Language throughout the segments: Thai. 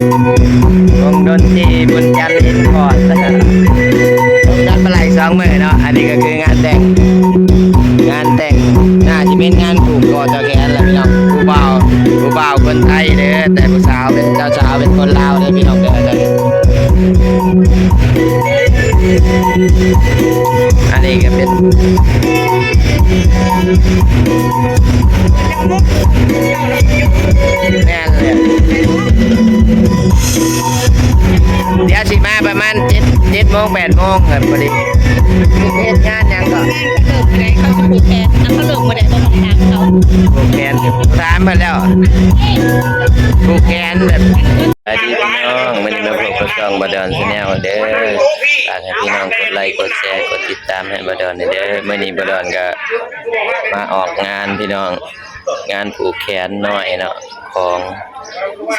วงดนตรีบุญจันทร์อินพอร์ตวงจันทร์ปลาไหล2 มื้อเนาะอันนี้ก็คืองานแต่งน่าจะเป็นงานผูกคอต่อแขนแหละพี่น้องผู้บ่าวคนไทยเด้อแต่ผู้สาวเป็นเจ้าสาวเป็นคนลาวเด้อพี่น้องเด้ออันนี้ก็เป็นแม่นเลยเดี๋ยวสิมาประมาณ7 โมง 8 โมงครับพอดีเฮ็ดงานยังก็งานก็เลิกไปได้เขาผูกแขนเขาเลิกมาได้ต้องทางเขาผูกแขนถามมาแล้วผูกแขนแบบสวัสดีพี่น้องมันมาพบกับช่องบดอนชาแนลเด้อฝากให้พี่น้องกดไลค์กดแชร์กดติดตามให้บดอนเด้อมื้อนี้บดอนก็มาออกงานพี่น้องงานผูกแขนน้อยเนาะของ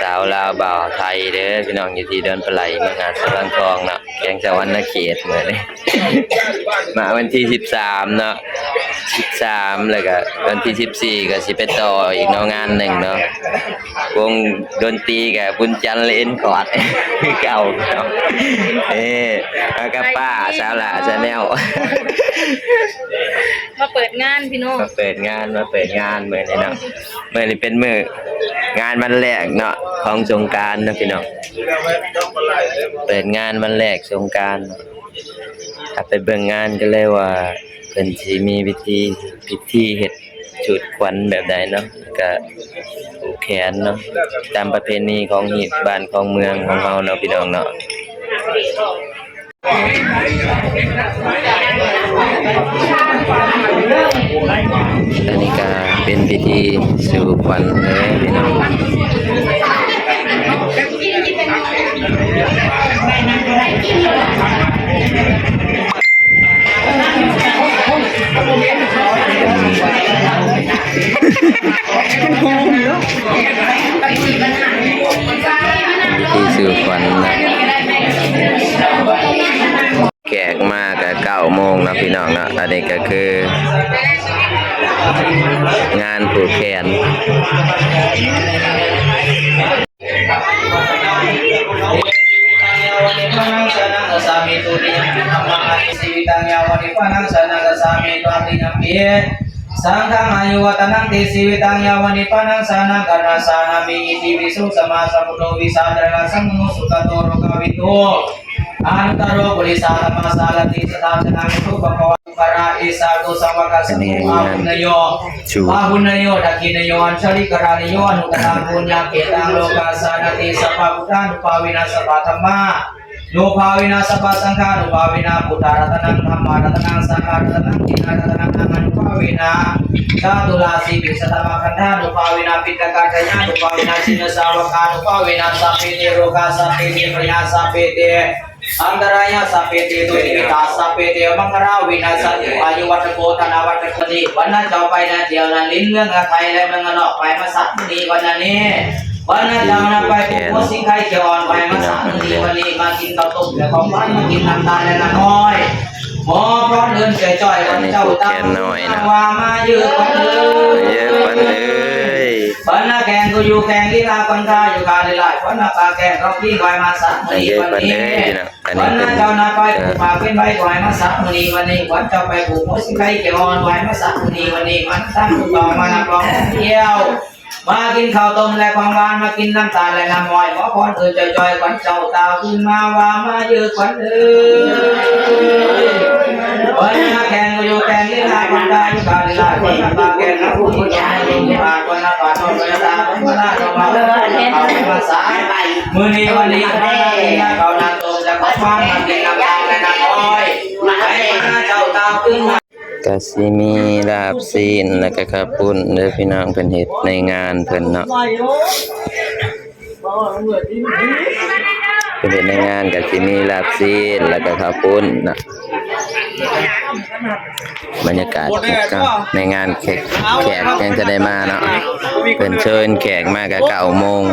สาวลาวบ่าวไทยเด้อพี่น้องอยู่ที่ดอนปลาไหลมางานสะพานทองเนาะแขงสะวรรณเขตมื้อนี้ มาวันที่13เนาะ13แล้วก็วันที่14ก็สิไปต่ออีกเนาะงานหนึ่งเนาะวงดนตรีกับบุญจันทร์เล่นคอร์ดคือเก่าเนาะแล้วก็ป้าสาวหล่าชาแนลมาเปิดงานพี่น้องมาเปิดงานมื้อนี้เนาะมื้อนี้เป็นมื้องานวันแรกเนาะของสงกรานต์เนาะพี่น้องเปิดงานวันแรกสงกรานต์ถ้าไปเบิ่งงานก็เลยว่าเพิ่นสิมีพิธีเฮ็ดชุดขวัญแบบใดเนาะก็ผูกแขนเนาะตามประเพณีของบ้านของเมืองของเฮาเนาะพี่น้องเนาะอันนี้ก็เป็นพิธีสู่ขวัญเลยพี่น้องพิธีสู่ขวัญนะแขกมากก็9 โมงนะพี่น้องนะอันนี้ก็คืองานผูกแขนสามีตุติยมปิธรรมังอธิสิวิตังยาวนิพพานังสนังสามีตุติยมปิสังฆังอายุวัตนังติสิวิตังยาวนิพพานังสนังกัณสานามิอิติวิสุสมาสัมพุทโธวิสาจารสังโฆสุขโตโรกวิโตอันตโรปุริสาธรรมสารติสตาชนะมิทุปะภวตุการะอิสาตุสังวกัสมิอาหุนโยดักขินโยอัญชลิกรานิโยอนุตตะปุญญาเกตังโลกาสานติสัพพะพุทธานุภาวินาสปัตตมะนุภาวินาสปัสสังฆานุภาวินาพุทธารัตนังธรรมารัตนังสังฆารัตนังทินารัตนังอนุภาวินาชาตุลาสีวิสตมะคันธานุภาวินาปิตกาจญานุภาวินาสินสาวกานุภาวินาสัพเพเตโรกาสัพเพเตปยาสัพเพเตอันตรายสัพเพเตตุติตาสัพเพเตมังคราวินาสัตอายุวัตโกธนาวัตโกติวันนั้นเจ้าไปนะเดียวนั้นลิ้นเรื่องไทยและเมืองนอกไปมาสัตนีวันนี้วันนั้นเรานำไปผูกสิงไข่เขียวอ่อนไปมาสัตนีวันนี้มากินข้าวต้มและของหวานมากินน้ำตาลและน้อยหมอพร้อมเดินจ่อยวันเจ้าตาว่ามาเยอะกันเลยวันน่ะแกงก็อยู่แกงลีลาคนตาอยู่กาลีลาวันน่ะปลาแกงเราพี่ไว้มาสัตนีวันนี้วันนั้นเจ้านาไปผูกปากเป็นใบไว้มาสัตนีวันนี้วันเจ้าไปผูกหัวสิงไข่เขียวอ่อนไว้มาสัตนีวันนี้มันตั้งต่อมานักร้องเที่ยวมากินข้าวต้มและของหวานมากินน้ำตาลและน้ำอ้อยขอพรเถิดจอยๆขวัญเจ้าตาขึ้นมาว่ามาเยอะขวัญเอ้ยวันนี้แข่งก็อยู่แข่งลีลาคนได้อยู่กาลีลาคนนับปาแข่งนับผู้ที่ชายอยู่ปาคนนับปาทองเวลาคนละดอกมาเอามาสายมื้อนี้วันนี้เขานาตมจะขอฟังมากินน้ำตาลและน้ำอ้อยให้มาเจ้าตาขึ้นมาก็สิมีลาบซีนแล้วก็ข้าวปุ้นเด้อพี่น้องเพิ่นเฮ็ดในงานเพิ่นเนาะเพิ่นเฮ็ดในงานก็สิมีลาบซีนแล้วก็ข้าวปุ้นเนาะบรรยากาศในงานแขกยังจะได้มาเนาะเพิ่นเชิญแขกมาก็9 โมง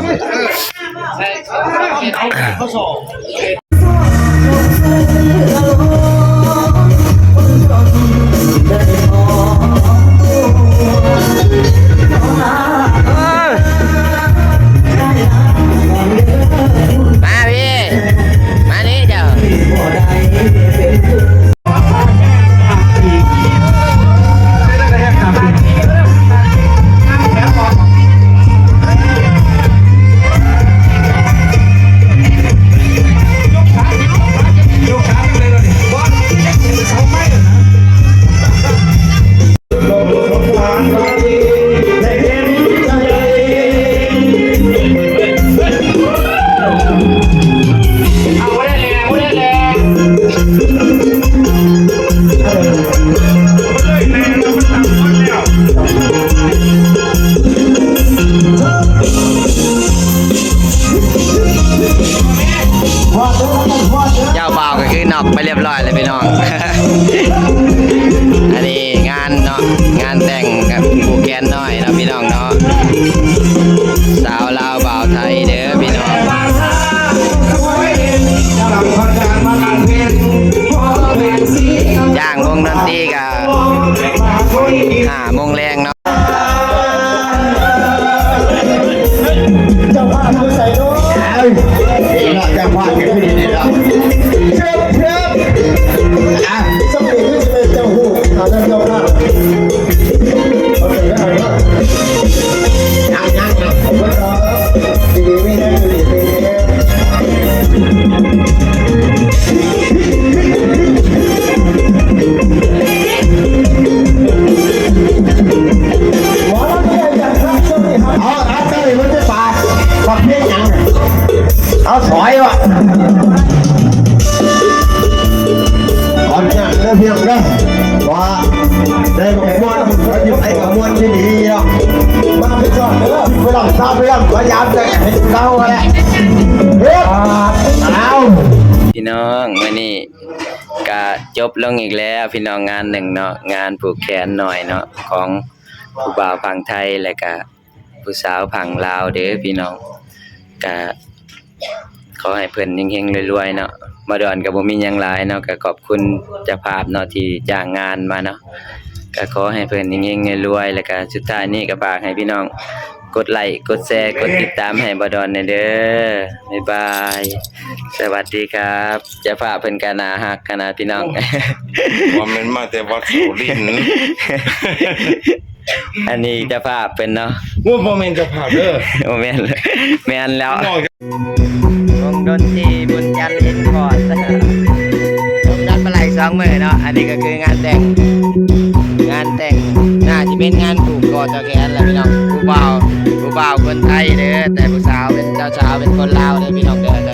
เจ้าบ่าวก็คือนอกไปเรียบร้อยเลยพี่น้อง อันนี้งานเนาะงานแต่งกับผูกแขนน้อยเนาะพี่น้องเนาะสาวลาวบ่าวไทยเด้อพี่น้องจ้างวงดนตรีกับ5 โมงแรงเนาะ เจ้าภาพมือใส่ด้วยเจ้าภาพกันที่นี่แล้วเชิญอ่ะสมัยนี้จะเป็นเจ้าหูเอาเจ้าภาพโอเคแล้วยังผมก็รอดีไม่ได้ดีไปเอาถอยวะก่อนจะเริ่มเพียงนะว่าได้กับมวนก็อยู่ไอ้กับมวนที่ดีเนาะมาไปจอดเด้อไปลองทราบไปลองพยายามจะให้เราแหละเฮ้ยเอา พี่น้องวันนี้ก็จบลงอีกแล้วพี่น้องงานหนึ่งเนาะงานผูกแขนหน่อยเนาะของผู้บ่าวฝั่งไทยและก็ผู้สาวฝั่งลาวเด้อพี่น้องก็ขอให้เพิ่นเฮงๆรวยๆเนาะมาดอนก็บ่มีหยังหลายเนาะก็ขอบคุณเจ้าภาพเนาะที่จ้างงานมาเนาะก็ขอให้เพิ่นเฮงๆรวยๆแล้วก็สุดท้ายนี้ก็ฝากให้พี่น้องกดไลค์กดแชร์กดติดตามให้บ่ดอนเด้อบ๊ายบายสวัสดีครับเจ้าภาพเพิ่นก็น่าฮักขนาดพี่น้อง ว่ามันมาแต่วัดสุรินทร์ อันนี้เจ้าภาพเป็นเนาะ ว่าบ่แม่นเจะภาพเด้อ โอ้แม่นเลยแม่นแล้ว น้อง วงดนตรีบุญจันทร์อินคอร์ดวงนัดมาหลาย2 มื้อเนาะอันนี้ก็คืองานแต่งน่าจะเป็นงานผูกคอตะแขนแหละพี่น้องผู้บ่าวคนไทยเด้อแต่ผู้สาวเป็นเจ้าสาวเป็นคนลาวเด้อพี่น้องเด้อ